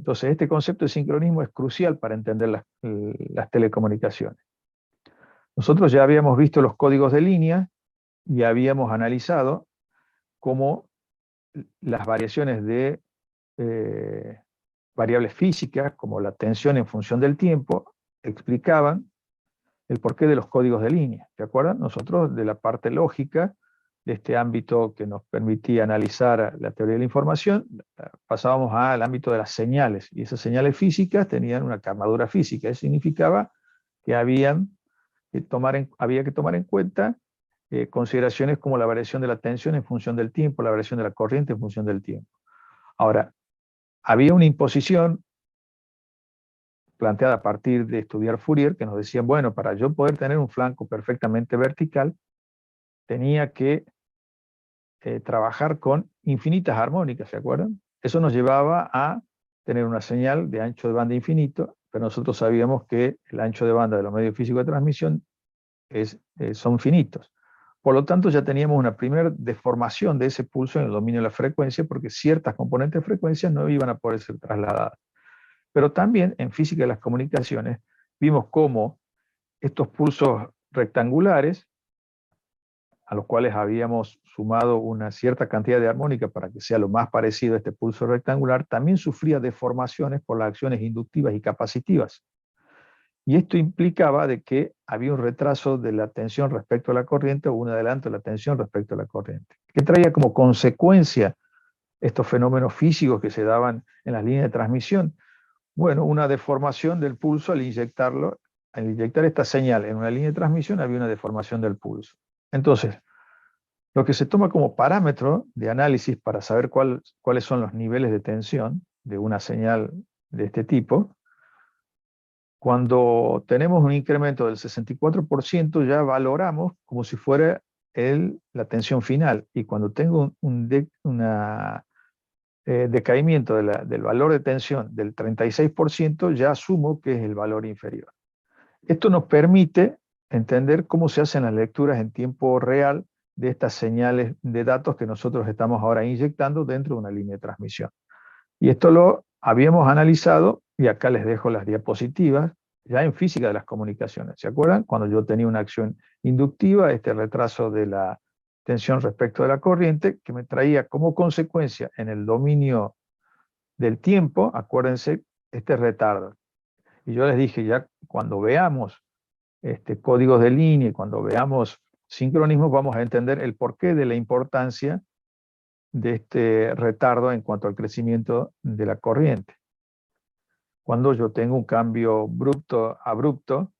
Entonces, este concepto de sincronismo es crucial para entender las telecomunicaciones. Nosotros ya habíamos visto los códigos de línea y habíamos analizado cómo las variaciones de variables físicas, como la tensión en función del tiempo, explicaban el porqué de los códigos de línea. ¿Se acuerdan? Nosotros, de la parte lógica de este ámbito que nos permitía analizar la teoría de la información, pasábamos al ámbito de las señales, y esas señales físicas tenían una carnadura física. Eso significaba que había que tomar en cuenta consideraciones como la variación de la tensión en función del tiempo, la variación de la corriente en función del tiempo. Ahora, había una imposición planteada a partir de estudiar Fourier que nos decía, bueno, para yo poder tener un flanco perfectamente vertical, tenía que trabajar con infinitas armónicas, ¿se acuerdan? Eso nos llevaba a tener una señal de ancho de banda infinito, pero nosotros sabíamos que el ancho de banda de los medios físicos de transmisión son finitos. Por lo tanto, ya teníamos una primera deformación de ese pulso en el dominio de la frecuencia, porque ciertas componentes de frecuencia no iban a poder ser trasladadas. Pero también en física de las comunicaciones vimos cómo estos pulsos rectangulares, a los cuales habíamos sumado una cierta cantidad de armónica para que sea lo más parecido a este pulso rectangular, también sufría deformaciones por las acciones inductivas y capacitivas. Y esto implicaba de que había un retraso de la tensión respecto a la corriente o un adelanto de la tensión respecto a la corriente, que traía como consecuencia estos fenómenos físicos que se daban en las líneas de transmisión. Bueno, una deformación del pulso al inyectar esta señal en una línea de transmisión había una deformación del pulso. Entonces, lo que se toma como parámetro de análisis para saber cuáles son los niveles de tensión de una señal de este tipo, cuando tenemos un incremento del 64%, ya valoramos como si fuera la tensión final. Y cuando tengo un decaimiento del valor de tensión del 36%, ya asumo que es el valor inferior. Esto nos permite entender cómo se hacen las lecturas en tiempo real de estas señales de datos que nosotros estamos ahora inyectando dentro de una línea de transmisión. Y esto lo habíamos analizado, y acá les dejo las diapositivas, ya en física de las comunicaciones. ¿Se acuerdan? Cuando yo tenía una acción inductiva, este retraso de la tensión respecto de la corriente, que me traía como consecuencia en el dominio del tiempo, acuérdense, este retardo. Y yo les dije, ya cuando veamos códigos de línea y cuando veamos sincronismos, vamos a entender el porqué de la importancia de este retardo en cuanto al crecimiento de la corriente. Cuando yo tengo un cambio abrupto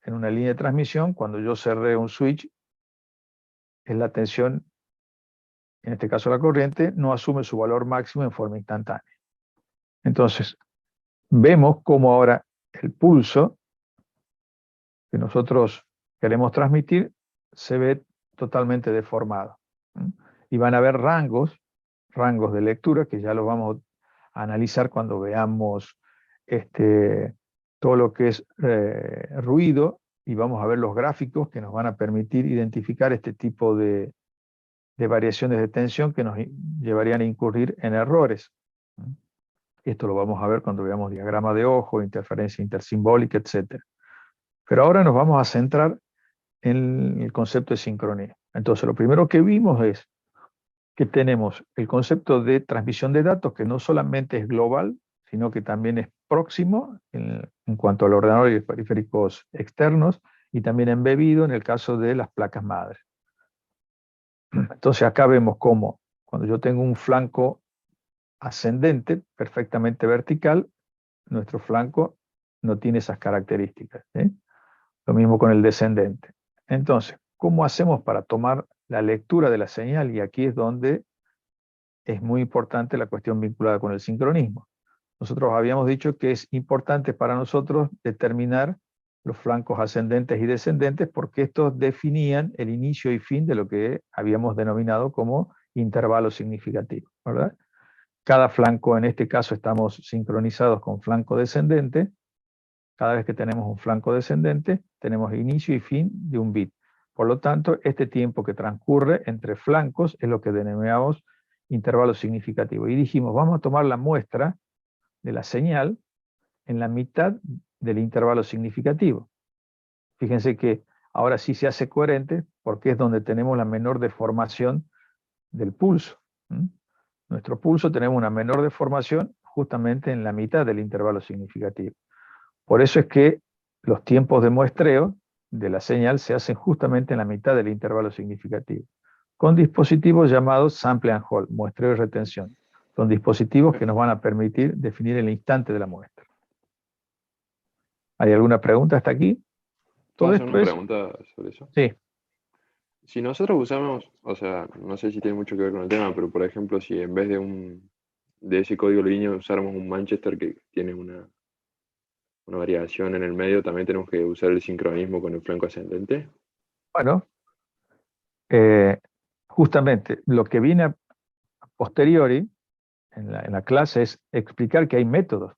en una línea de transmisión, cuando yo cerré un switch, es la tensión, en este caso la corriente, no asume su valor máximo en forma instantánea. Entonces, vemos cómo ahora el pulso que nosotros queremos transmitir se ve totalmente deformado. Y van a haber rangos de lectura que ya los vamos a analizar cuando veamos todo lo que es ruido, y vamos a ver los gráficos que nos van a permitir identificar este tipo de variaciones de tensión que nos llevarían a incurrir en errores. Esto lo vamos a ver cuando veamos diagrama de ojo, interferencia intersimbólica, etc. Pero ahora nos vamos a centrar en el concepto de sincronía. Entonces, lo primero que vimos es que tenemos el concepto de transmisión de datos, que no solamente es global, sino que también es próximo en cuanto al ordenador y los periféricos externos, y también embebido en el caso de las placas madre. Entonces acá vemos cómo cuando yo tengo un flanco ascendente perfectamente vertical, nuestro flanco no tiene esas características. Lo mismo con el descendente. Entonces, ¿cómo hacemos para tomar la lectura de la señal? Y aquí es donde es muy importante la cuestión vinculada con el sincronismo. Nosotros habíamos dicho que es importante para nosotros determinar los flancos ascendentes y descendentes porque estos definían el inicio y fin de lo que habíamos denominado como intervalo significativo, ¿verdad? Cada flanco, en este caso estamos sincronizados con flanco descendente. Cada vez que tenemos un flanco descendente, tenemos inicio y fin de un bit. Por lo tanto, este tiempo que transcurre entre flancos es lo que denominamos intervalo significativo. Y dijimos, vamos a tomar la muestra de la señal en la mitad del intervalo significativo. Fíjense que ahora sí se hace coherente porque es donde tenemos la menor deformación del pulso. Nuestro pulso tenemos una menor deformación justamente en la mitad del intervalo significativo. Por eso es que los tiempos de muestreo de la señal se hacen justamente en la mitad del intervalo significativo, con dispositivos llamados sample and hold, muestreo y retención. Son dispositivos que nos van a permitir definir el instante de la muestra. ¿Hay alguna pregunta hasta aquí? ¿Puedo Todo hacer esto una es... pregunta sobre eso? Sí. Si nosotros usamos, o sea, no sé si tiene mucho que ver con el tema, pero por ejemplo, si en vez de ese código línea usáramos un Manchester que tiene una variación en el medio, también tenemos que usar el sincronismo con el flanco ascendente. Bueno, justamente lo que viene a posteriori en la clase es explicar que hay métodos.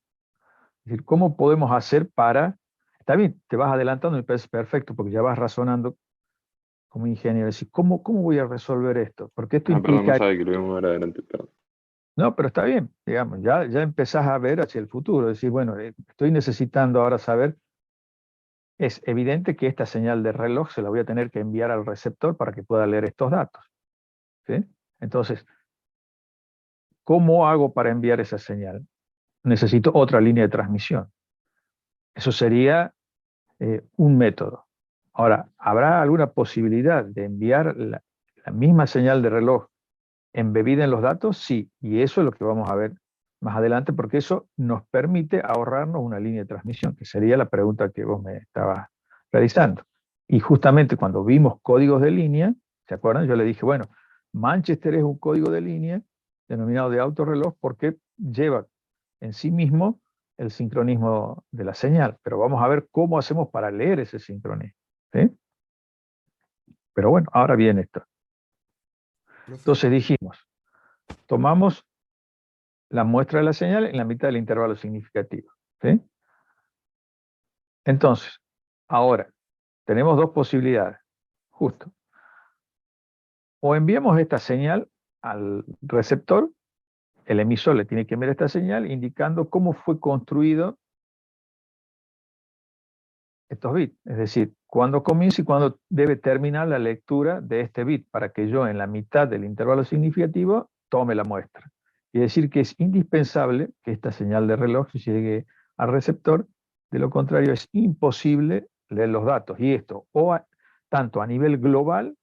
Es decir, ¿cómo podemos hacer para... Está bien, te vas adelantando y me parece perfecto porque ya vas razonando como ingeniero. Es decir, ¿cómo voy a resolver esto? Porque esto Perdón, no implica... sabe que lo íbamos a ver adelante, perdón. No, pero está bien, digamos, ya empezás a ver hacia el futuro. Decir, bueno, estoy necesitando ahora saber, es evidente que esta señal de reloj se la voy a tener que enviar al receptor para que pueda leer estos datos. ¿Sí? Entonces, ¿cómo hago para enviar esa señal? Necesito otra línea de transmisión. Eso sería un método. Ahora, ¿habrá alguna posibilidad de enviar la misma señal de reloj embebida en los datos? Sí, y eso es lo que vamos a ver más adelante, porque eso nos permite ahorrarnos una línea de transmisión, que sería la pregunta que vos me estabas realizando. Y justamente cuando vimos códigos de línea, ¿se acuerdan? Yo le dije, bueno, Manchester es un código de línea denominado de autorreloj porque lleva en sí mismo el sincronismo de la señal, pero vamos a ver cómo hacemos para leer ese sincronismo. ¿Sí? Pero bueno, ahora viene esto. Entonces dijimos, tomamos la muestra de la señal en la mitad del intervalo significativo. ¿Sí? Entonces, ahora, tenemos dos posibilidades, justo. O enviamos esta señal al receptor, el emisor le tiene que enviar esta señal indicando cómo fue construido estos bits, es decir, cuándo comienza y cuándo debe terminar la lectura de este bit para que yo en la mitad del intervalo significativo tome la muestra. Y decir que es indispensable que esta señal de reloj llegue al receptor, de lo contrario es imposible leer los datos. Y esto, tanto a nivel global,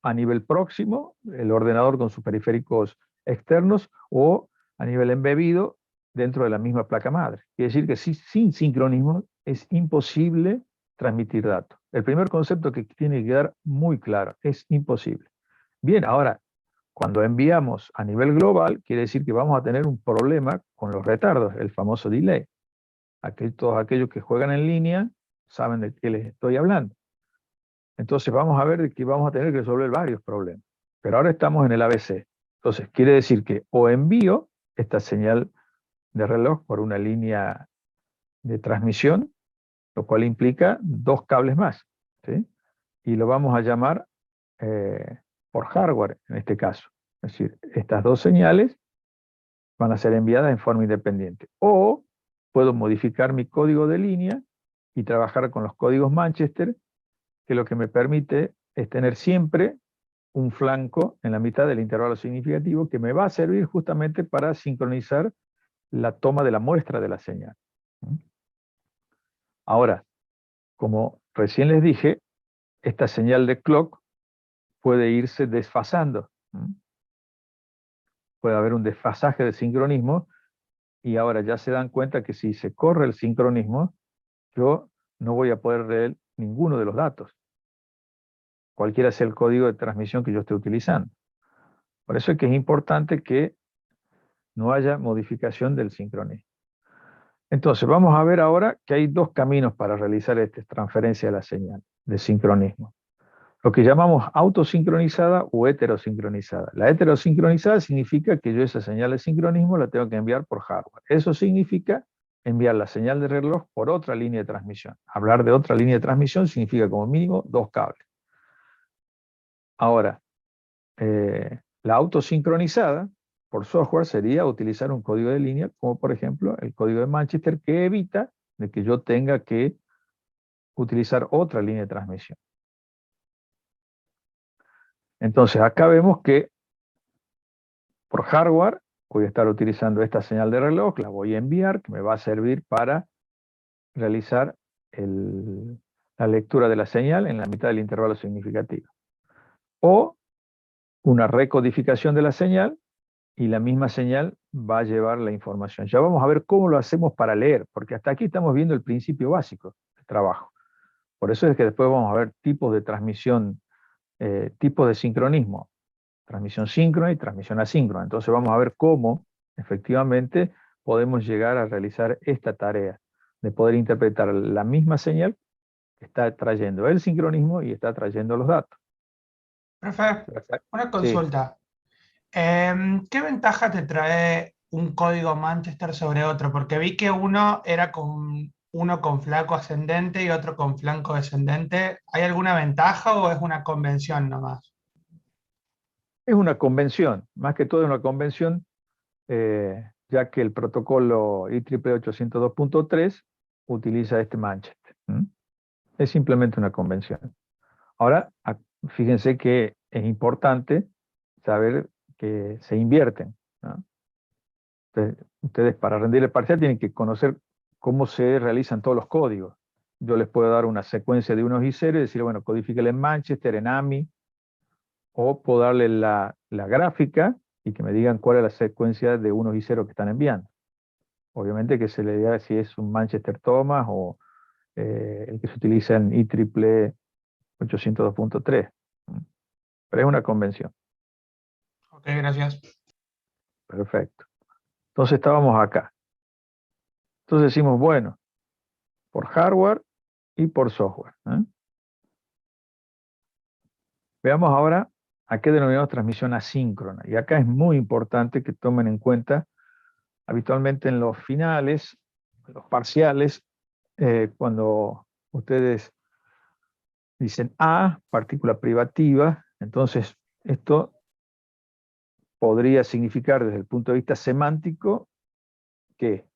a nivel próximo, el ordenador con sus periféricos externos, o a nivel embebido dentro de la misma placa madre. Quiere decir que sin sincronismo es imposible transmitir datos. El primer concepto que tiene que quedar muy claro, es imposible. Bien, ahora, cuando enviamos a nivel global, quiere decir que vamos a tener un problema con los retardos, el famoso delay. Todos aquellos que juegan en línea saben de qué les estoy hablando. Entonces vamos a ver que vamos a tener que resolver varios problemas. Pero ahora estamos en el ABC. Entonces quiere decir que o envío esta señal de reloj por una línea de transmisión, lo cual implica dos cables más, ¿sí? Y lo vamos a llamar por hardware en este caso. Es decir, estas dos señales van a ser enviadas en forma independiente. O puedo modificar mi código de línea y trabajar con los códigos Manchester, que lo que me permite es tener siempre un flanco en la mitad del intervalo significativo que me va a servir justamente para sincronizar la toma de la muestra de la señal. Ahora, como recién les dije, esta señal de clock puede irse desfasando. Puede haber un desfasaje de sincronismo y ahora ya se dan cuenta que si se corre el sincronismo, yo no voy a poder leer ninguno de los datos, cualquiera sea el código de transmisión que yo esté utilizando. Por eso es que es importante que no haya modificación del sincronismo. Entonces, vamos a ver ahora que hay dos caminos para realizar esta transferencia de la señal de sincronismo. Lo que llamamos autosincronizada o heterosincronizada. La heterosincronizada significa que yo esa señal de sincronismo la tengo que enviar por hardware. Eso significa enviar la señal de reloj por otra línea de transmisión. Hablar de otra línea de transmisión significa como mínimo dos cables. Ahora, la autosincronizada por software sería utilizar un código de línea, como por ejemplo el código de Manchester, que evita de que yo tenga que utilizar otra línea de transmisión. Entonces acá vemos que por hardware voy a estar utilizando esta señal de reloj, la voy a enviar, que me va a servir para realizar la lectura de la señal en la mitad del intervalo significativo. O una recodificación de la señal, y la misma señal va a llevar la información. Ya vamos a ver cómo lo hacemos para leer, porque hasta aquí estamos viendo el principio básico del trabajo. Por eso es que después vamos a ver tipos de transmisión, tipos de sincronismo, transmisión síncrona y transmisión asíncrona. Entonces vamos a ver cómo efectivamente podemos llegar a realizar esta tarea de poder interpretar la misma señal que está trayendo el sincronismo y está trayendo los datos. Profe, una Sí, consulta. ¿Qué ventaja te trae un código Manchester sobre otro? Porque vi que uno con flanco ascendente y otro con flanco descendente. ¿Hay alguna ventaja o es una convención nomás? es una convención, más que todo es una convención, ya que el protocolo IEEE 802.3 utiliza este Manchester. Es simplemente una convención. Ahora, fíjense que es importante saber que se invierten, ¿no? Ustedes para rendir el parcial tienen que conocer cómo se realizan todos los códigos. Yo les puedo dar una secuencia de unos y ceros y decir, bueno, codifíquenla en Manchester, en AMI, o puedo darle la gráfica y que me digan cuál es la secuencia de unos y ceros que están enviando. Obviamente que se le diga si es un Manchester Thomas o el que se utiliza en IEEE 802.3. Pero es una convención. Ok, gracias. Perfecto. Entonces estábamos acá. Entonces decimos, bueno, por hardware y por software. Veamos ahora a qué denominamos transmisión asíncrona. Y acá es muy importante que tomen en cuenta, habitualmente en los finales, los parciales, cuando ustedes dicen A, partícula privativa, entonces esto podría significar desde el punto de vista semántico, ¿qué?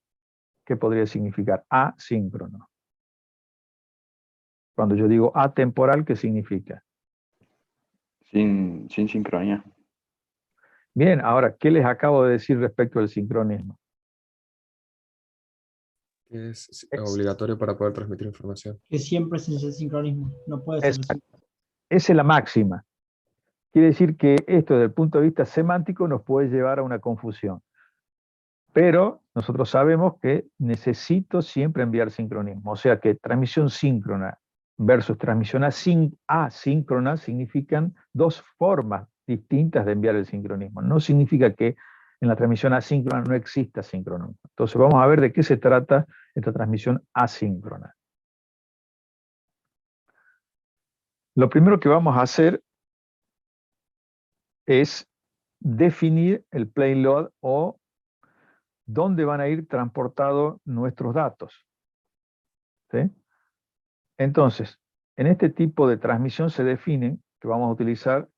¿Qué podría significar? Asíncrono. Cuando yo digo atemporal, ¿qué significa? Sin sincronía. Bien, ahora, ¿qué les acabo de decir respecto al sincronismo? Es obligatorio para poder transmitir información. Que siempre es el sincronismo, no puede ser Esa es la máxima. Quiere decir que esto desde el punto de vista semántico nos puede llevar a una confusión. Pero nosotros sabemos que necesito siempre enviar sincronismo. O sea que transmisión síncrona versus transmisión asíncrona significan dos formas distintas de enviar el sincronismo. No significa que en la transmisión asíncrona no exista sincronismo. Entonces vamos a ver de qué se trata esta transmisión asíncrona. Lo primero que vamos a hacer es definir el plane load o dónde van a ir transportados nuestros datos. ¿Sí? Entonces, en este tipo de transmisión se define que vamos a utilizar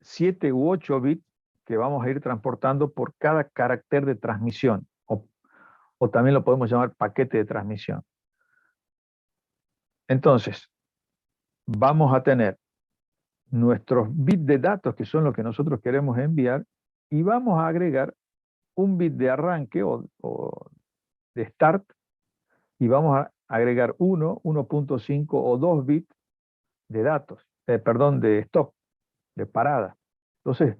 7 u 8 bits que vamos a ir transportando por cada carácter de transmisión, o también lo podemos llamar paquete de transmisión. Entonces, vamos a tener nuestros bits de datos, que son los que nosotros queremos enviar, y vamos a agregar un bit de arranque o de start, y vamos a agregar 1, 1.5 o 2 bits de datos, perdón, de stop, de parada. Entonces,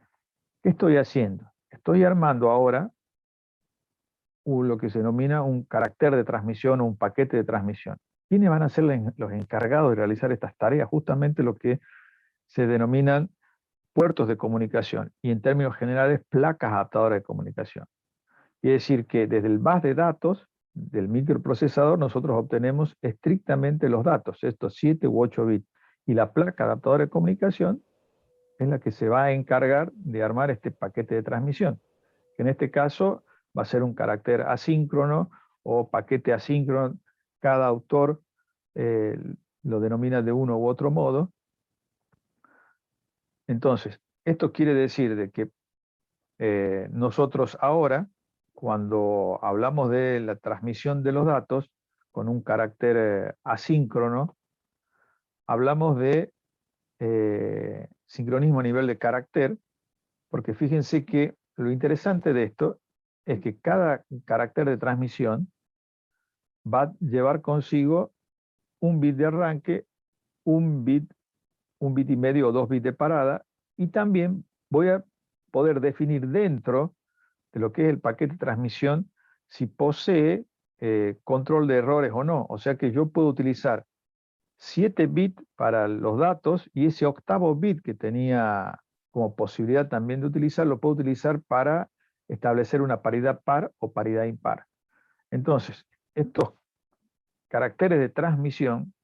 ¿qué estoy haciendo? Estoy armando ahora lo que se denomina un carácter de transmisión o un paquete de transmisión. ¿Quiénes van a ser los encargados de realizar estas tareas? Justamente lo que se denominan puertos de comunicación y en términos generales placas adaptadoras de comunicación. Quiere decir que desde el bus de datos del microprocesador nosotros obtenemos estrictamente los datos, estos 7 u 8 bits, y la placa adaptadora de comunicación es la que se va a encargar de armar este paquete de transmisión, que en este caso va a ser un carácter asíncrono o paquete asíncrono. Cada autor lo denomina de uno u otro modo. Entonces, esto quiere decir de que nosotros ahora, cuando hablamos de la transmisión de los datos con un carácter asíncrono, hablamos de sincronismo a nivel de carácter, porque fíjense que lo interesante de esto es que cada carácter de transmisión va a llevar consigo un bit de arranque, un bit y medio o 2 bits de parada, y también voy a poder definir dentro de lo que es el paquete de transmisión si posee control de errores o no. O sea que yo puedo utilizar 7 bits para los datos y ese octavo bit que tenía como posibilidad también de utilizar, lo puedo utilizar para establecer una paridad par o paridad impar. Entonces, estos caracteres de transmisión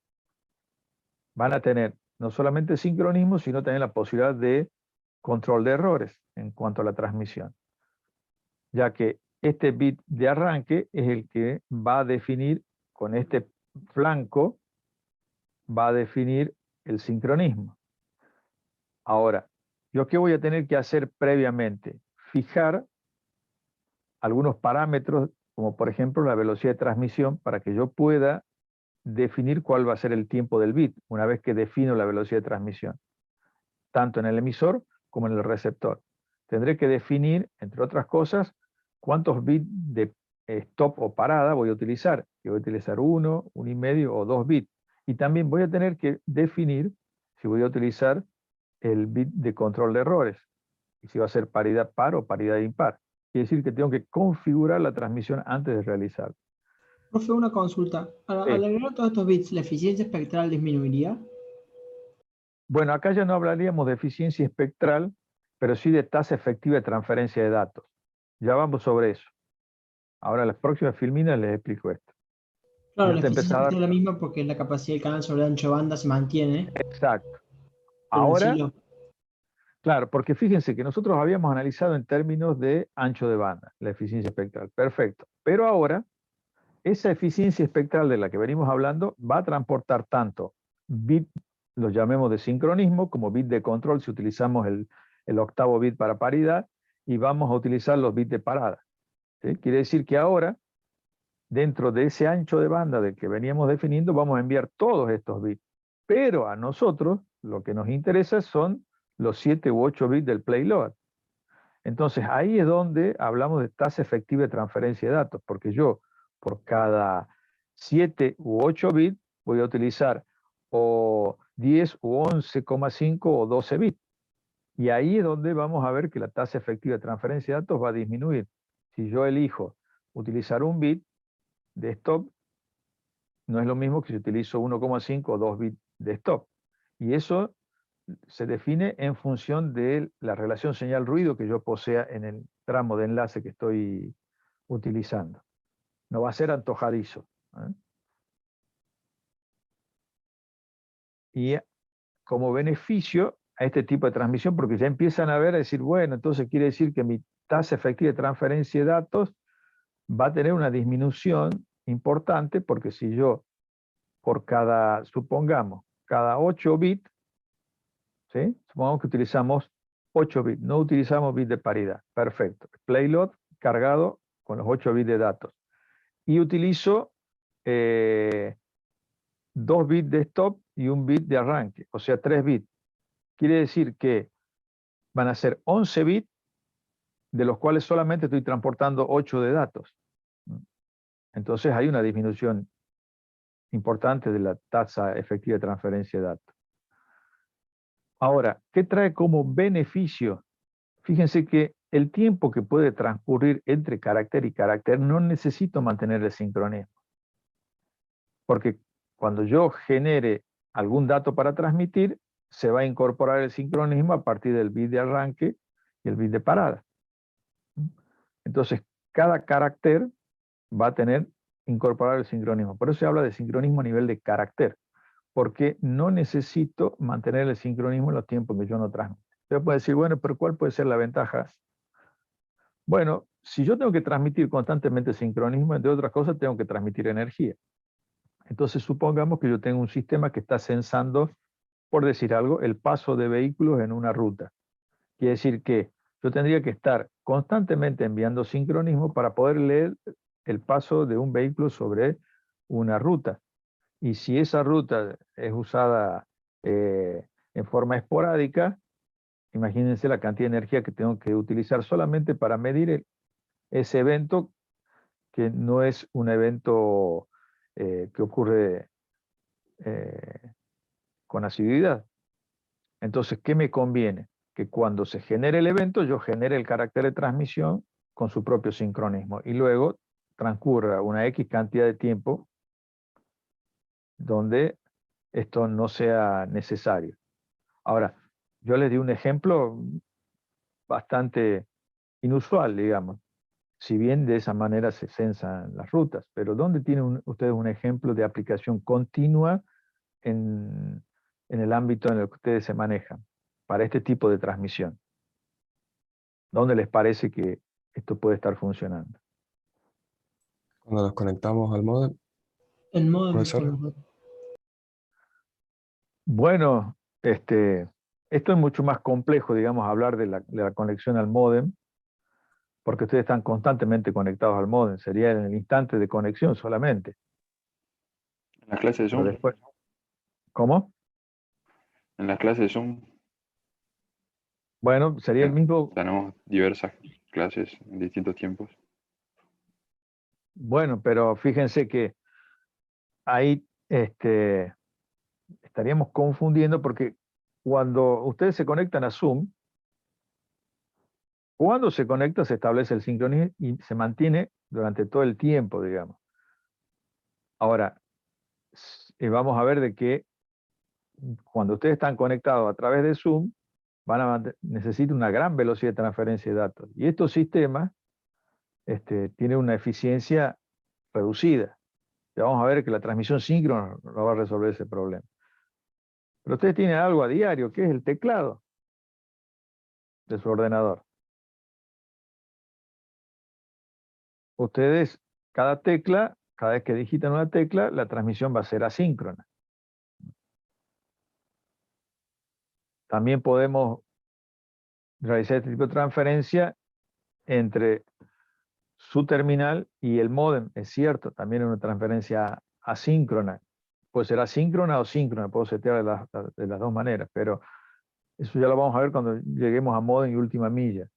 van a tener no solamente sincronismo, sino también la posibilidad de control de errores en cuanto a la transmisión, ya que este bit de arranque es el que va a definir, con este flanco, va a definir el sincronismo. Ahora, ¿yo qué voy a tener que hacer previamente? Fijar algunos parámetros, como por ejemplo la velocidad de transmisión, para que yo pueda definir cuál va a ser el tiempo del bit, una vez que defino la velocidad de transmisión, tanto en el emisor como en el receptor. Tendré que definir, entre otras cosas, cuántos bits de stop o parada voy a utilizar. Si voy a utilizar 1, 1,5 o 2 bits. Y también voy a tener que definir si voy a utilizar el bit de control de errores, y si va a ser paridad par o paridad impar. Quiere decir que tengo que configurar la transmisión antes de realizar. Profe, una consulta. Al Sí. agregar todos estos bits, ¿la eficiencia espectral disminuiría? Bueno, acá ya no hablaríamos de eficiencia espectral, pero sí de tasa efectiva de transferencia de datos. Ya vamos sobre eso. Ahora en las próximas filminas les explico esto. Claro, Ya la te eficiencia empezás a dar... espectral es la misma porque la capacidad del canal sobre ancho de banda se mantiene, Exacto. pero en sí Ahora, claro, porque fíjense que nosotros habíamos analizado en términos de ancho de banda, la eficiencia espectral. Perfecto. Pero ahora, esa eficiencia espectral de la que venimos hablando va a transportar tanto bit, lo llamemos de sincronismo, como bit de control si utilizamos el octavo bit para paridad, y vamos a utilizar los bits de parada. ¿Sí? Quiere decir que ahora, dentro de ese ancho de banda del que veníamos definiendo, vamos a enviar todos estos bits. Pero a nosotros lo que nos interesa son los 7 u 8 bits del payload. Entonces ahí es donde hablamos de tasa efectiva de transferencia de datos, porque yo por cada 7 u 8 bits voy a utilizar o 10 u 11,5 o 12 bits. Y ahí es donde vamos a ver que la tasa efectiva de transferencia de datos va a disminuir. Si yo elijo utilizar un bit de stop, no es lo mismo que si utilizo 1,5 o 2 bits de stop. Y eso se define en función de la relación señal-ruido que yo posea en el tramo de enlace que estoy utilizando. No va a ser antojadizo. Y como beneficio a este tipo de transmisión, porque ya empiezan a ver, a decir, bueno, entonces quiere decir que mi tasa efectiva de transferencia de datos va a tener una disminución importante, porque si yo por cada, supongamos, cada 8 bits, ¿sí? Supongamos que utilizamos 8 bits, no utilizamos bits de paridad. Perfecto. Payload cargado con los 8 bits de datos. Y utilizo 2 bits de stop y 1 bit de arranque, o sea, 3 bits. Quiere decir que van a ser 11 bits, de los cuales solamente estoy transportando 8 de datos. Entonces hay una disminución importante de la tasa efectiva de transferencia de datos. Ahora, ¿qué trae como beneficio? Fíjense que el tiempo que puede transcurrir entre carácter y carácter no necesito mantener el sincronismo. Porque cuando yo genere algún dato para transmitir, se va a incorporar el sincronismo a partir del bit de arranque y el bit de parada. Entonces, cada carácter va a tener incorporar el sincronismo. Por eso se habla de sincronismo a nivel de carácter, porque no necesito mantener el sincronismo en los tiempos que yo no transmito. Usted puede decir, bueno, pero ¿cuál puede ser la ventaja? Bueno, si yo tengo que transmitir constantemente sincronismo, entre otras cosas, tengo que transmitir energía. Entonces, supongamos que yo tengo un sistema que está censando, por decir algo, el paso de vehículos en una ruta. Quiere decir que yo tendría que estar constantemente enviando sincronismo para poder leer el paso de un vehículo sobre una ruta. Y si esa ruta es usada en forma esporádica, imagínense la cantidad de energía que tengo que utilizar solamente para medir ese evento, que no es un evento que ocurre con asiduidad. Entonces, ¿qué me conviene? Que cuando se genere el evento, yo genere el carácter de transmisión con su propio sincronismo y luego transcurra una X cantidad de tiempo donde esto no sea necesario. Ahora, yo les di un ejemplo bastante inusual, digamos, si bien de esa manera se censan las rutas, pero ¿dónde tienen ustedes un ejemplo de aplicación continua en el ámbito en el que ustedes se manejan para este tipo de transmisión? ¿Dónde les parece que esto puede estar funcionando? Cuando nos conectamos al módem, En modo ¿puede ser? Bueno, esto es mucho más complejo, digamos, hablar de la conexión al módem, porque ustedes están constantemente conectados al módem. Sería en el instante de conexión solamente. En las clases de Pero Zoom, después, ¿cómo? en las clases de Zoom Bueno, sería el mismo. tenemos diversas clases en distintos tiempos. Bueno, pero fíjense que ahí estaríamos confundiendo, porque cuando ustedes se conectan a Zoom, cuando se conecta se establece el sincronismo y se mantiene durante todo el tiempo, digamos. Ahora, vamos a ver de que cuando ustedes están conectados a través de Zoom, necesitan una gran velocidad de transferencia de datos. Y estos sistemas tienen una eficiencia reducida. Ya vamos a ver que la transmisión síncrona no va a resolver ese problema. Pero ustedes tienen algo a diario, que es el teclado de su ordenador. Ustedes, cada vez que digitan una tecla, la transmisión va a ser asíncrona. También podemos realizar este tipo de transferencia entre su terminal y el módem. Es cierto, también es una transferencia asíncrona. Puede ser asíncrona o síncrona, puedo setear de las dos maneras, pero eso ya lo vamos a ver cuando lleguemos a módem y última milla.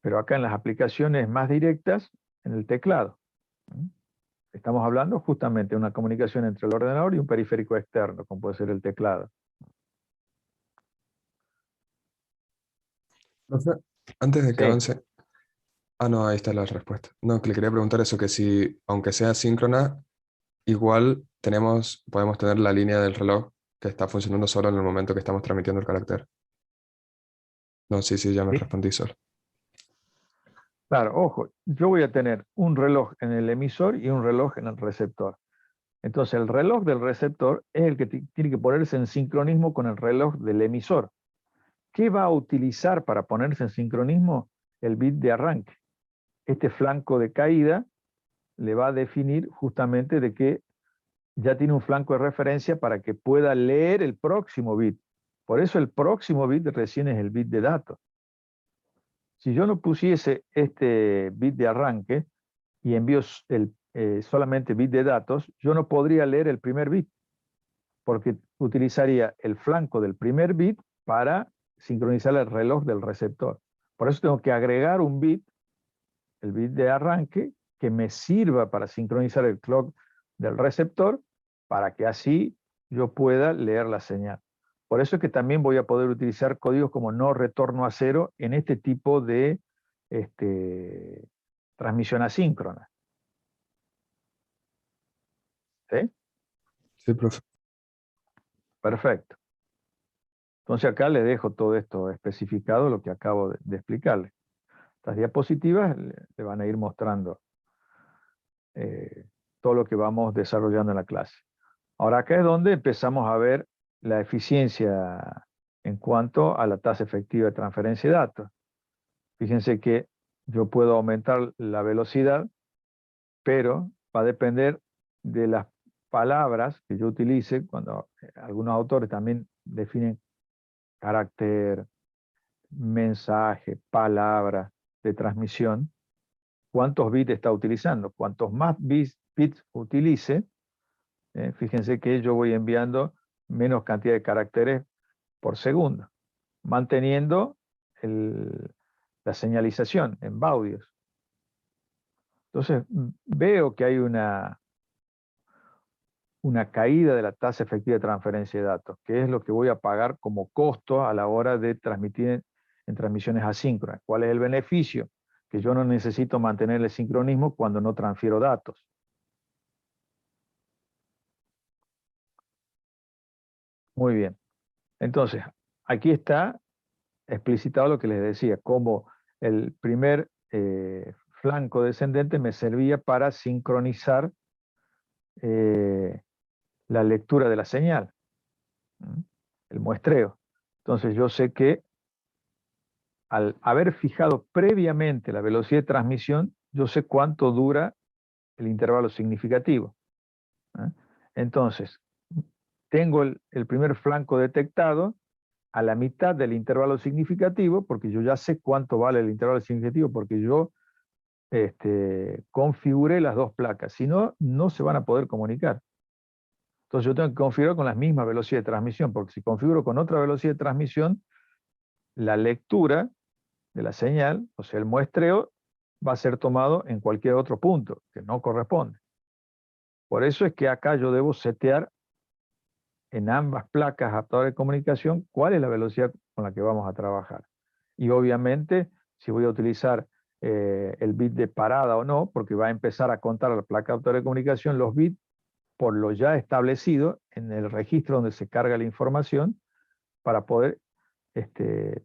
Pero acá en las aplicaciones más directas, en el teclado, estamos hablando justamente de una comunicación entre el ordenador y un periférico externo, como puede ser el teclado. Profe, antes de que Sí. avance. Ah, no, ahí está la respuesta. No, que le quería preguntar eso, que si, aunque sea síncrona, igual podemos tener la línea del reloj que está funcionando solo en el momento que estamos transmitiendo el carácter. No, sí, ya me Sí. respondí solo. Claro, ojo, yo voy a tener un reloj en el emisor y un reloj en el receptor. Entonces el reloj del receptor es el que tiene que ponerse en sincronismo con el reloj del emisor. ¿Qué va a utilizar para ponerse en sincronismo? El bit de arranque. Este flanco de caída le va a definir justamente de que ya tiene un flanco de referencia para que pueda leer el próximo bit. Por eso el próximo bit recién es el bit de datos. Si yo no pusiese este bit de arranque y envío solamente bit de datos, yo no podría leer el primer bit, porque utilizaría el flanco del primer bit para sincronizar el reloj del receptor. Por eso tengo que agregar un bit, el bit de arranque, que me sirva para sincronizar el clock del receptor, para que así yo pueda leer la señal. Por eso es que también voy a poder utilizar códigos como no retorno a cero en este tipo de transmisión asíncrona. ¿Sí? Sí, profe. Perfecto. Entonces acá les dejo todo esto especificado, lo que acabo de explicarles. Estas diapositivas le van a ir mostrando todo lo que vamos desarrollando en la clase. Ahora acá es donde empezamos a ver la eficiencia en cuanto a la tasa efectiva de transferencia de datos. Fíjense que yo puedo aumentar la velocidad, pero va a depender de las palabras que yo utilice. Cuando algunos autores también definen carácter mensaje, palabra de transmisión, cuántos bits está utilizando. Cuantos más bits utilice, fíjense que yo voy enviando menos cantidad de caracteres por segundo, manteniendo la señalización en baudios. Entonces veo que hay una caída de la tasa efectiva de transferencia de datos, que es lo que voy a pagar como costo a la hora de transmitir en transmisiones asíncronas. ¿Cuál es el beneficio? Que yo no necesito mantener el sincronismo cuando no transfiero datos. Muy bien. Entonces, aquí está explicitado lo que les decía, cómo el primer flanco descendente me servía para sincronizar la lectura de la señal, el muestreo. Entonces yo sé que al haber fijado previamente la velocidad de transmisión, yo sé cuánto dura el intervalo significativo. Entonces, tengo el primer flanco detectado a la mitad del intervalo significativo, porque yo ya sé cuánto vale el intervalo significativo, porque yo configuré las dos placas. Si no, no se van a poder comunicar. Entonces yo tengo que configurar con las mismas velocidades de transmisión, porque si configuro con otra velocidad de transmisión, la lectura de la señal, o sea, el muestreo, va a ser tomado en cualquier otro punto, que no corresponde. Por eso es que acá yo debo setear en ambas placas adaptadores de comunicación cuál es la velocidad con la que vamos a trabajar. Y obviamente, si voy a utilizar el bit de parada o no, porque va a empezar a contar la placa adaptadora de comunicación los bits por lo ya establecido en el registro donde se carga la información para poder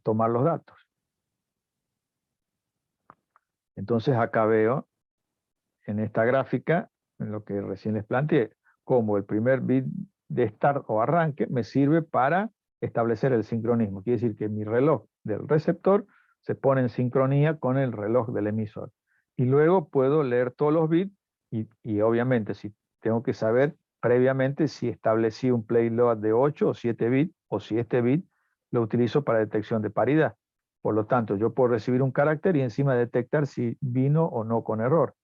tomar los datos. Entonces acá veo en esta gráfica, en lo que recién les planteé, como el primer bit de start o arranque me sirve para establecer el sincronismo. Quiere decir que mi reloj del receptor se pone en sincronía con el reloj del emisor. Y luego puedo leer todos los bits y obviamente si tengo que saber previamente si establecí un payload de 8 o 7 bits o si este bit lo utilizo para detección de paridad. Por lo tanto, yo puedo recibir un carácter y encima detectar si vino o no con error.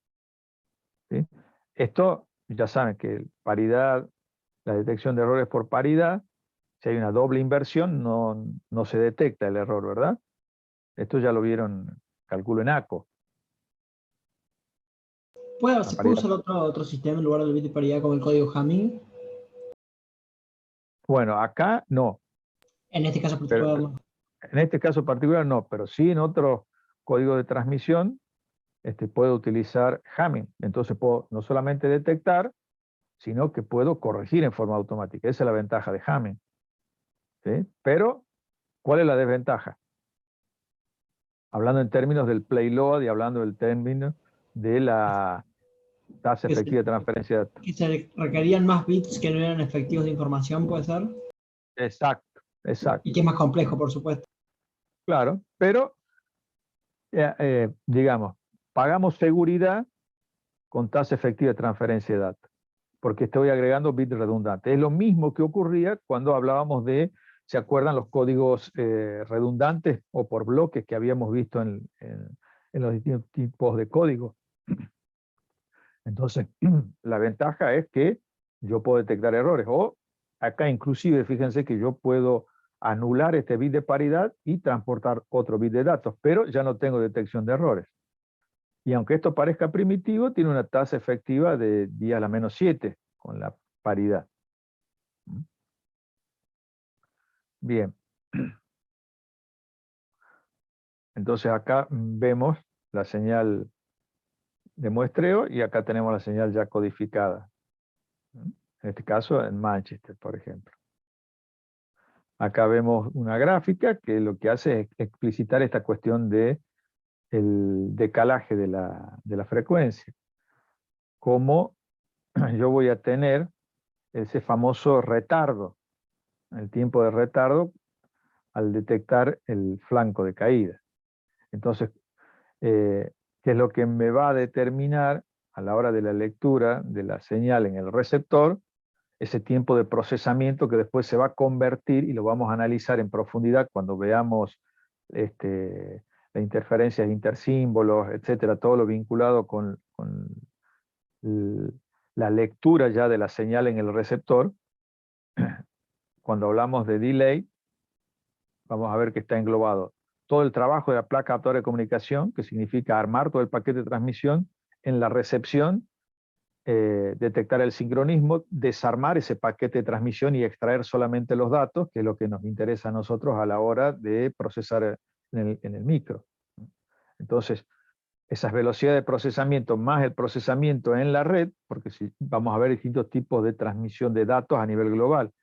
¿Sí? Esto, ya saben que paridad, la detección de errores por paridad, si hay una doble inversión, no se detecta el error, ¿verdad? Esto ya lo vieron, calculo en ACO. ¿Se puede usar otro sistema en lugar del bit de paridad como el código Hamming? Bueno, acá no. En este caso particular no. En este caso particular no, pero sí en otro código de transmisión puedo utilizar Hamming. Entonces puedo no solamente detectar, sino que puedo corregir en forma automática. Esa es la ventaja de Hamming. ¿Sí? Pero, ¿cuál es la desventaja? Hablando en términos del payload y hablando del término de la tasa efectiva de transferencia de datos. ¿Que se requerían más bits que no eran efectivos de información, puede ser? Exacto, exacto. Y que es más complejo, por supuesto. Claro, pero, digamos, pagamos seguridad con tasa efectiva de transferencia de datos, porque estoy agregando bits redundantes. Es lo mismo que ocurría cuando hablábamos de, ¿se acuerdan los códigos redundantes o por bloques que habíamos visto en los distintos tipos de código? Entonces, la ventaja es que yo puedo detectar errores, o acá inclusive, fíjense que yo puedo anular este bit de paridad y transportar otro bit de datos, pero ya no tengo detección de errores. Y aunque esto parezca primitivo, tiene una tasa efectiva de 10 a la menos 7 con la paridad. Bien. Entonces acá vemos la señal de muestreo y acá tenemos la señal ya codificada. En este caso en Manchester, por ejemplo. Acá vemos una gráfica que lo que hace es explicitar esta cuestión de el decalaje de la frecuencia. Cómo yo voy a tener ese famoso retardo, el tiempo de retardo al detectar el flanco de caída. Entonces, ¿qué es lo que me va a determinar a la hora de la lectura de la señal en el receptor? Ese tiempo de procesamiento que después se va a convertir, y lo vamos a analizar en profundidad cuando veamos la interferencia de intersímbolos, etcétera, todo lo vinculado con la lectura ya de la señal en el receptor. Cuando hablamos de delay, vamos a ver que está englobado todo el trabajo de la placa adaptadora de comunicación, que significa armar todo el paquete de transmisión, en la recepción, detectar el sincronismo, desarmar ese paquete de transmisión y extraer solamente los datos, que es lo que nos interesa a nosotros a la hora de procesar en el micro. Entonces, esas velocidades de procesamiento más el procesamiento en la red, porque si vamos a ver distintos tipos de transmisión de datos a nivel global.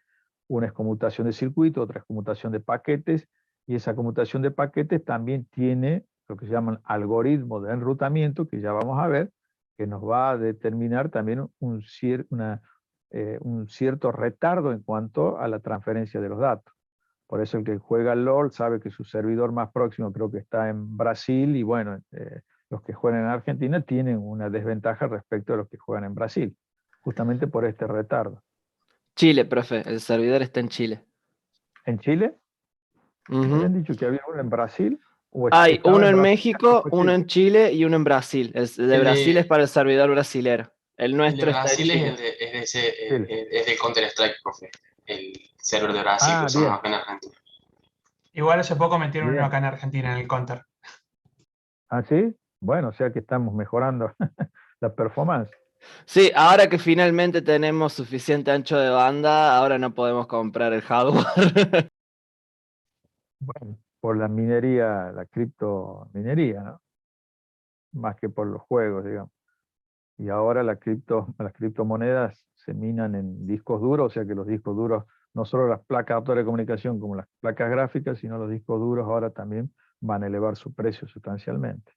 Una es conmutación de circuito, otra es conmutación de paquetes, y esa conmutación de paquetes también tiene lo que se llaman algoritmos de enrutamiento, que ya vamos a ver, que nos va a determinar también un cierto retardo en cuanto a la transferencia de los datos. Por eso el que juega al LOL sabe que su servidor más próximo creo que está en Brasil, y bueno, los que juegan en Argentina tienen una desventaja respecto a los que juegan en Brasil, justamente por este retardo. Chile, profe, el servidor está en Chile. ¿En Chile? ¿Me Ujú. habían dicho que había uno en Brasil? ¿O Hay estaba uno en Brasil? México, Fue uno Chile. en Chile y uno en Brasil. El de El Brasil de- es para el servidor brasilero. El El de nuestro está en Brasil es, Chile. es del Counter-Strike, profe. El server de Brasil que Ah, usamos bien, acá en Argentina. Igual hace poco metieron uno bien. acá en Argentina, en el Counter. ¿Ah, sí? Bueno, o sea que estamos mejorando la performance. Sí, ahora que finalmente tenemos suficiente ancho de banda, ahora no podemos comprar el hardware. Bueno, por la minería, la criptominería, ¿no? Más que por los juegos, digamos. Y ahora las criptomonedas se minan en discos duros, o sea que los discos duros, no solo las placas adaptadoras de comunicación como las placas gráficas, sino los discos duros ahora también van a elevar su precio sustancialmente.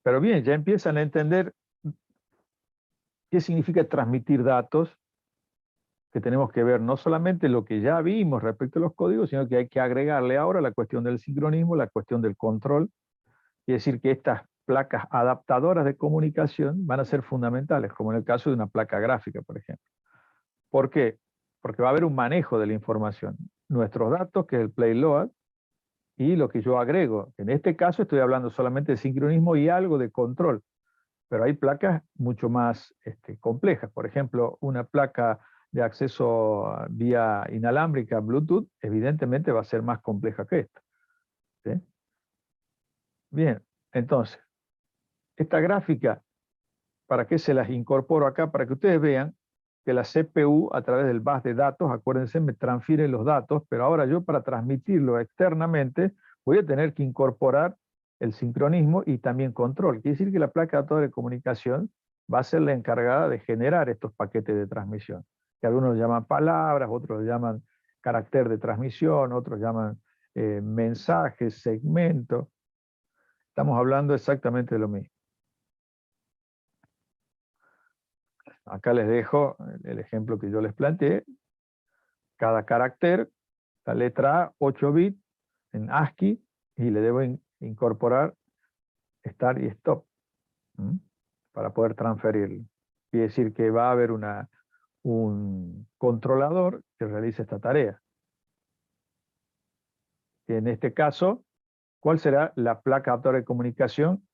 Pero bien, ya empiezan a entender qué significa transmitir datos, que tenemos que ver no solamente lo que ya vimos respecto a los códigos, sino que hay que agregarle ahora la cuestión del sincronismo, la cuestión del control. Quiere decir que estas placas adaptadoras de comunicación van a ser fundamentales, como en el caso de una placa gráfica, por ejemplo. ¿Por qué? Porque va a haber un manejo de la información. Nuestros datos, que es el payload, y lo que yo agrego. En este caso estoy hablando solamente de sincronismo y algo de control, pero hay placas mucho más complejas. Por ejemplo, una placa de acceso vía inalámbrica, Bluetooth, evidentemente va a ser más compleja que esta. ¿Sí? Bien, entonces, esta gráfica, ¿para qué se las incorporo acá? Para que ustedes vean que la CPU, a través del bus de datos, acuérdense, me transfiere los datos, pero ahora yo para transmitirlo externamente voy a tener que incorporar el sincronismo y también control. Quiere decir que la placa adaptadora de comunicación va a ser la encargada de generar estos paquetes de transmisión, que algunos lo llaman palabras, otros lo llaman carácter de transmisión, otros llaman mensajes, segmento. Estamos hablando exactamente de lo mismo. Acá les dejo el ejemplo que yo les planteé. Cada carácter, la letra A, 8 bits en ASCII, y le debo incorporar start y stop para poder transferirlo. Quiere decir que va a haber un controlador que realice esta tarea. En este caso, ¿cuál será la placa adaptadora de comunicación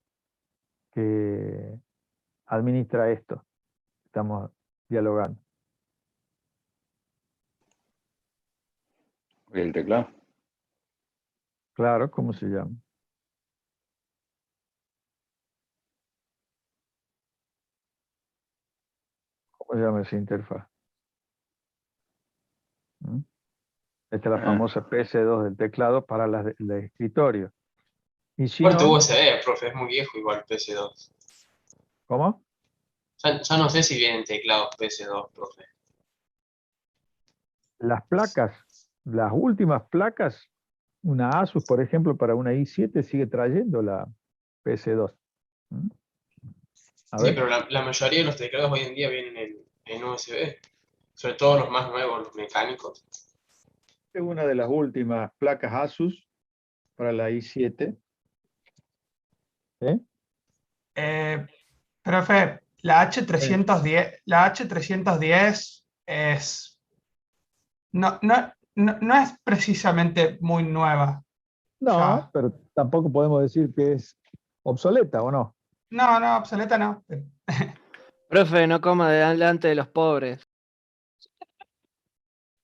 que administra esto? Estamos dialogando. El teclado. Claro, ¿cómo se llama? ¿Cómo se llama esa interfaz? Esta es la famosa PS2 del teclado para las de escritorio. Y si Puerto no, USB, profe, es muy viejo igual PS2. ¿cómo? Ya no sé si vienen teclados PS2, profe. Las placas, las últimas placas, una Asus, por ejemplo, para una i7 sigue trayendo la PS2. A Sí, ver, pero la mayoría de los teclados hoy en día vienen en USB. Sobre todo los más nuevos, los mecánicos. es una de las últimas placas Asus para la i7. Profe, la H310 es no es precisamente muy nueva. No, Ya. pero tampoco podemos decir que es obsoleta, ¿o no? No, no, obsoleta no. Profe, no coma delante de los pobres.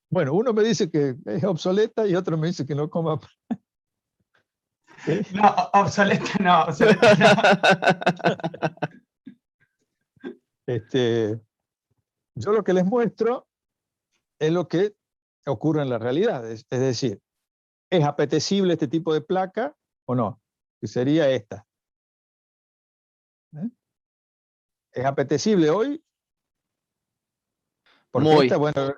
Bueno, uno me dice que es obsoleta y otro me dice que no coma. ¿Sí? No, obsoleta no, obsoleta no. Yo lo que les muestro es lo que ocurre en la realidad. Es decir, ¿es apetecible este tipo de placa o no? Que sería esta. ¿Eh? ¿Es apetecible hoy? Porque Muy. esta, bueno,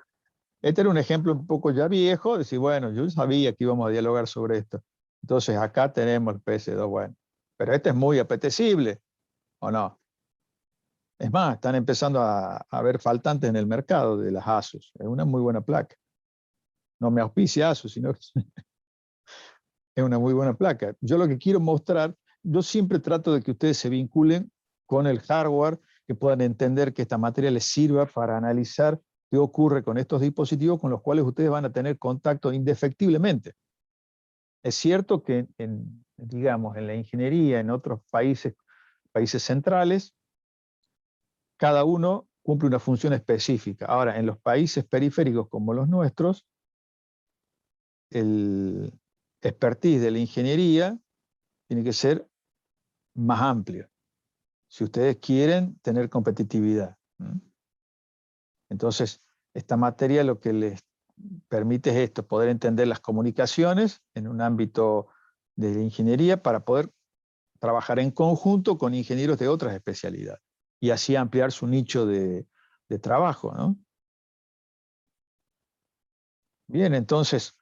este era un ejemplo un poco ya viejo, de decir, bueno, yo sabía que íbamos a dialogar sobre esto. Entonces acá tenemos el PS2, bueno. Pero este es muy apetecible, ¿o no? Es más, están empezando a haber faltantes en el mercado de las Asus. Es una muy buena placa. No me auspicia Asus, sino que es una muy buena placa. Yo lo que quiero mostrar, yo siempre trato de que ustedes se vinculen con el hardware, que puedan entender que esta materia les sirva para analizar qué ocurre con estos dispositivos con los cuales ustedes van a tener contacto indefectiblemente. Es cierto que digamos, en la ingeniería, en otros países centrales, cada uno cumple una función específica. Ahora, en los países periféricos como los nuestros, el expertise de la ingeniería tiene que ser más amplio, si ustedes quieren tener competitividad. Entonces, esta materia lo que les permite es esto, poder entender las comunicaciones en un ámbito de la ingeniería para poder trabajar en conjunto con ingenieros de otras especialidades y así ampliar su nicho de trabajo, ¿no? Bien, entonces,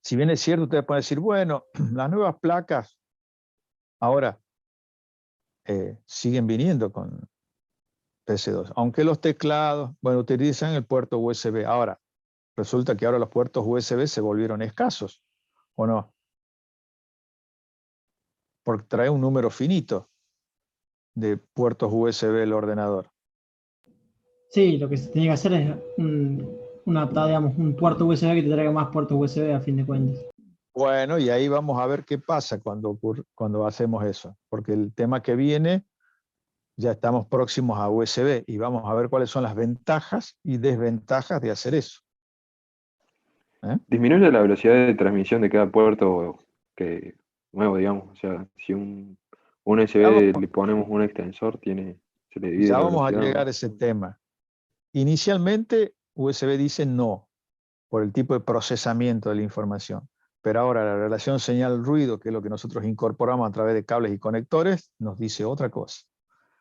si bien es cierto, ustedes pueden decir, bueno, las nuevas placas ahora siguen viniendo con PC2, aunque los teclados, bueno, utilizan el puerto USB. Ahora, resulta que ahora los puertos USB se volvieron escasos, ¿o no? Porque trae un número finito de puertos USB el ordenador. Sí, lo que se tiene que hacer es digamos, un puerto USB que te traiga más puertos USB a fin de cuentas. Bueno, y ahí vamos a ver qué pasa cuando hacemos eso, porque el tema que viene, ya estamos próximos a USB y vamos a ver cuáles son las ventajas y desventajas de hacer eso. Disminuye la velocidad de transmisión de cada puerto nuevo, digamos. O sea, si un USB le ponemos un extensor, se le divide Ya la vamos a velocidad. llegar a ese tema. Inicialmente USB dice no, por el tipo de procesamiento de la información. Pero ahora la relación señal-ruido, que es lo que nosotros incorporamos a través de cables y conectores, nos dice otra cosa.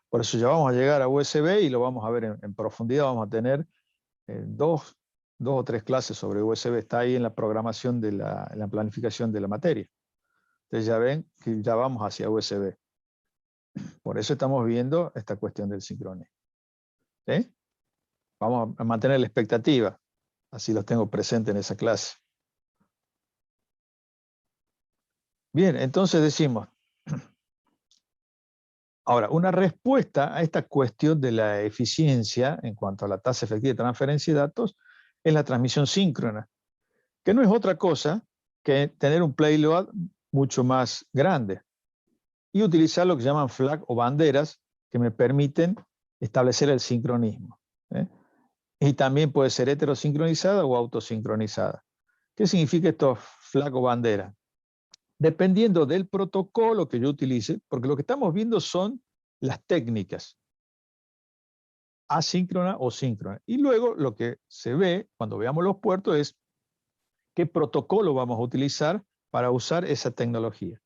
Por eso ya vamos a llegar a USB y lo vamos a ver en profundidad. Vamos a tener dos o tres clases sobre USB. Está ahí en la programación en la planificación de la materia. Entonces ya ven que ya vamos hacia USB. Por eso estamos viendo esta cuestión del sincronía. ¿Sí? Vamos a mantener la expectativa. Así los tengo presentes en esa clase. Bien, entonces decimos, ahora, una respuesta a esta cuestión de la eficiencia en cuanto a la tasa efectiva de transferencia de datos es la transmisión síncrona, que no es otra cosa que tener un payload mucho más grande y utilizar lo que llaman flag o banderas que me permiten establecer el sincronismo. Y también puede ser heterosincronizada o autosincronizada. ¿Qué significa esto flag o bandera? Dependiendo del protocolo que yo utilice, porque lo que estamos viendo son las técnicas, asíncrona o síncrona. Y luego lo que se ve cuando veamos los puertos es qué protocolo vamos a utilizar para usar esa tecnología.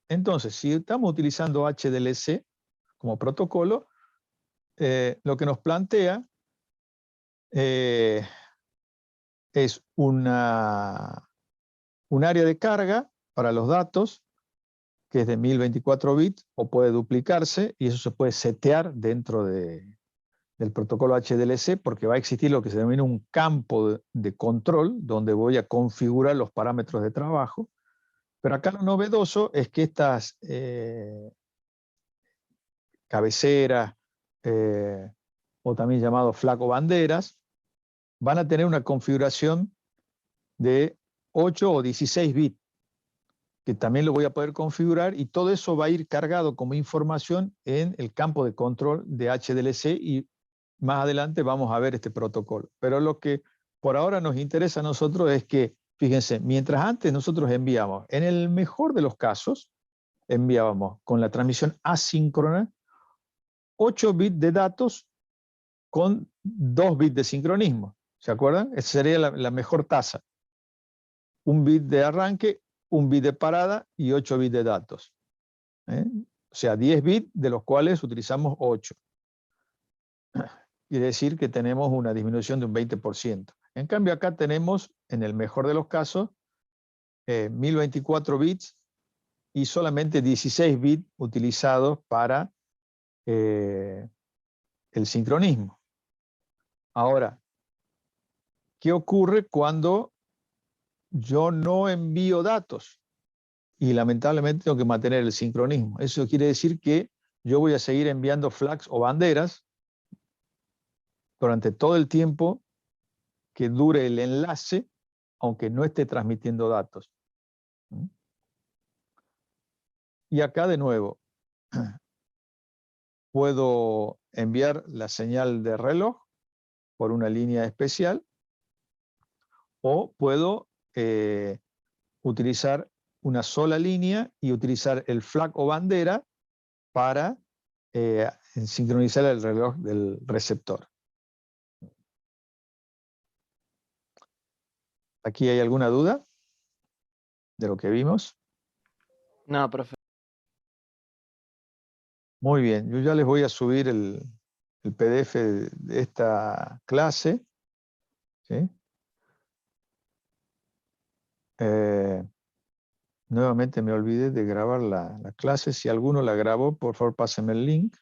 Entonces, si estamos utilizando HDLC como protocolo, lo que nos plantea es un área de carga para los datos que es de 1024 bits o puede duplicarse y eso se puede setear dentro del protocolo HDLC porque va a existir lo que se denomina un campo de control donde voy a configurar los parámetros de trabajo. Pero acá lo novedoso es que estas cabeceras o también llamados flag o banderas van a tener una configuración de 8 o 16 bits. que también lo voy a poder configurar, y todo eso va a ir cargado como información en el campo de control de HDLC, y más adelante vamos a ver este protocolo. Pero lo que por ahora nos interesa a nosotros es que, fíjense, mientras antes nosotros enviamos, en el mejor de los casos, enviábamos con la transmisión asíncrona 8 bits de datos con 2 bits de sincronismo. ¿Se acuerdan? Esa sería la mejor tasa. Un bit de arranque, un bit de parada y 8 bits de datos. O sea, 10 bits de los cuales utilizamos 8. Quiere decir que tenemos una disminución de un 20%. En cambio, acá tenemos, en el mejor de los casos, 1024 bits y solamente 16 bits utilizados para el sincronismo. Ahora, ¿qué ocurre cuando yo no envío datos? Y lamentablemente tengo que mantener el sincronismo. Eso quiere decir que yo voy a seguir enviando flags o banderas durante todo el tiempo que dure el enlace, aunque no esté transmitiendo datos. Y acá de nuevo, puedo enviar la señal de reloj por una línea especial, o puedo utilizar una sola línea y utilizar el flag o bandera para sincronizar el reloj del receptor. ¿Aquí hay alguna duda de lo que vimos? No, profe. Muy bien, yo ya les voy a subir el PDF de esta clase. ¿Sí? Nuevamente me olvidé de grabar la clase. Si alguno la grabó, por favor pásenme el link.